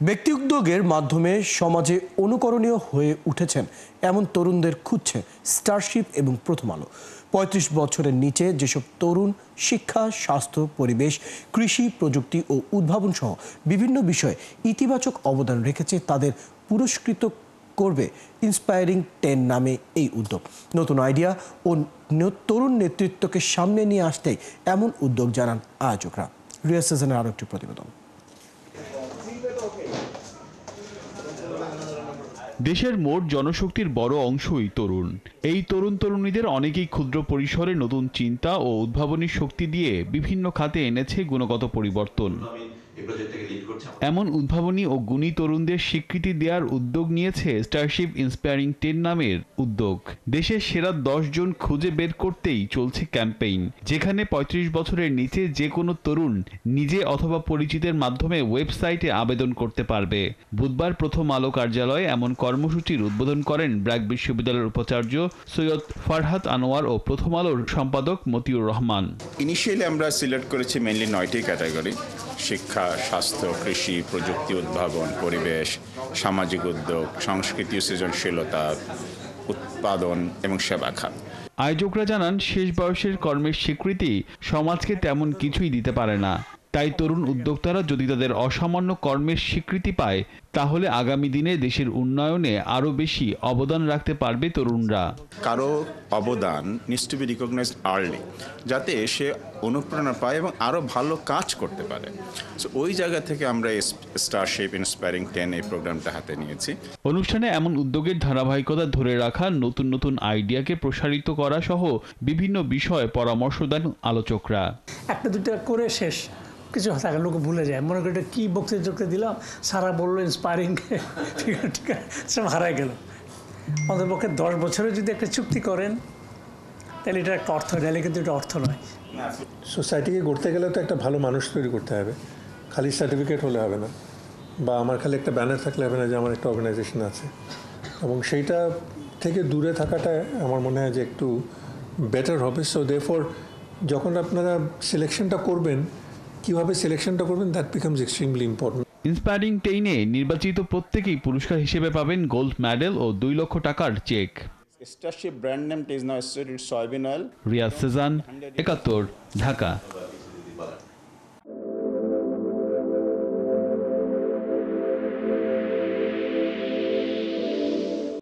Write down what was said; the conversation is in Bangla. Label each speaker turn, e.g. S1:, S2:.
S1: ব্যক্তি উদ্যোগের মাধ্যমে সমাজে অনুকরণীয় হয়ে উঠেছেন এমন তরুণদের খুঁজছে স্টারশিপ এবং প্রথম আলো। ৩৫ বছরের নিচে যেসব তরুণ শিক্ষা, স্বাস্থ্য, পরিবেশ, কৃষি, প্রযুক্তি ও উদ্ভাবন সহ বিভিন্ন বিষয়ে ইতিবাচক অবদান রেখেছে তাদের পুরস্কৃত করবে ইন্সপায়ারিং 10 নামে এই উদ্যোগ। নতুন আইডিয়া ও তরুণ নেতৃত্বকে সামনে নিয়ে আসতেই এমন উদ্যোগ জানান আয়োজকরা। রিয়া সেজনের আরও একটি প্রতিবেদন।
S2: দেশের মোট জনশক্তির বড় অংশই তরুণ। এই তরুণ তরুণীদের অনেকেই ক্ষুদ্র পরিসরে নতুন চিন্তা ও উদ্ভাবনী শক্তি দিয়ে বিভিন্ন খাতে এনেছে গুণগত পরিবর্তন। এমন উদ্ভাবনী ও গুণী তরুণদের স্বীকৃতি দেওয়ার উদ্যোগ নিয়েছে স্টারশিপ ইন্সপায়ারিং 10 নামের উদ্যোগ। দেশের সেরা 10 জন খুঁজে বের করতেই চলছে ক্যাম্পেইন, যেখানে ৩৫ বছরের নিচে যে কোনো তরুণ নিজে অথবা পরিচিতের মাধ্যমে ওয়েবসাইটে আবেদন করতে পারবে। বুধবার প্রথম আলো কার্যালয়ে এমন কর্মসূচির উদ্বোধন করেন ব্র্যাক বিশ্ববিদ্যালয়ের উপাচার্য সৈয়দ ফারহাত আনোয়ার ও প্রথম আলোর সম্পাদক মতিউর রহমান।
S3: ইনিশিয়ালি আমরা সিলেক্ট করেছি মেইনলি 9টি ক্যাটাগরি: শিক্ষা, স্বাস্থ্য, কৃষি, প্রযুক্তি, উদ্ভাবন, পরিবেশ, সামাজিক উদ্যোগ, সংস্কৃতি, সৃজনশীলতা, উৎপাদন এবং সেবা খাত।
S2: আয়োজকরা জানান, শেষ বয়সের কর্মের স্বীকৃতি সমাজকে তেমন কিছুই দিতে পারে না। তাই তরুণ উদ্যোক্তারা যদি তাদের অসামান্য কর্মের স্বীকৃতি পায়, তাহলে আগামী দিনে দেশের উন্নয়নে আরও বেশি অবদান রাখতে পারবে তরুণরা।
S3: কারো অবদান needs to be recognised early, যাতে সে অনুপ্রেরণা পায় এবং আরও ভালো কাজ করতে পারে। সো ওই জায়গা থেকে আমরা স্টারশিপ ইন্সপায়ারিং 10 এই প্রোগ্রামটা হাতে নিয়েছি।
S2: অনুষ্ঠানে এমন উদ্যোগের ধারাবাহিকতা ধরে রাখা, নতুন নতুন আইডিয়াকে প্রসারিত করা সহ বিভিন্ন বিষয়ে পরামর্শ দেন আলোচকরা।
S4: একটা দুটা করে শেষ, কিছু থাকে লোক ভুলে যায়, মনে করি এটা কী বক্তৃতা দিলাম, সারা বললো ইন্সপায়ারিং, ঠিক আছে, সব হারাই গেল। আমাদের পক্ষে 10 বছরে যদি একটা চুক্তি করেন তাহলে এটা একটা অর্থ, নাহলে কিন্তু এটা অর্থ নয়।
S5: সোসাইটিকে গড়তে গেলে তো একটা ভালো মানুষ তৈরি করতে হবে, খালি সার্টিফিকেট হলে হবে না, বা আমার খালি একটা ব্যানার থাকলে হবে না যে আমার একটা অর্গানাইজেশন আছে। এবং সেইটা থেকে দূরে থাকাটা আমার মনে হয় যে একটু বেটার হবে। সো দেয়ারফর যখন আপনারা সিলেকশনটা করবেন, কীভাবে সিলেকশনটা করবেন, that becomes extremely important.
S2: Inspiring 10-এ নির্বাচিত প্রত্যেকেই পুরস্কার হিসেবে পাবেন গোল্ড মেডেল ও 2 লক্ষ টাকার cheque.
S3: Starship brand name is now soybean oil.
S2: Riaz Sezan, 71, Dhaka.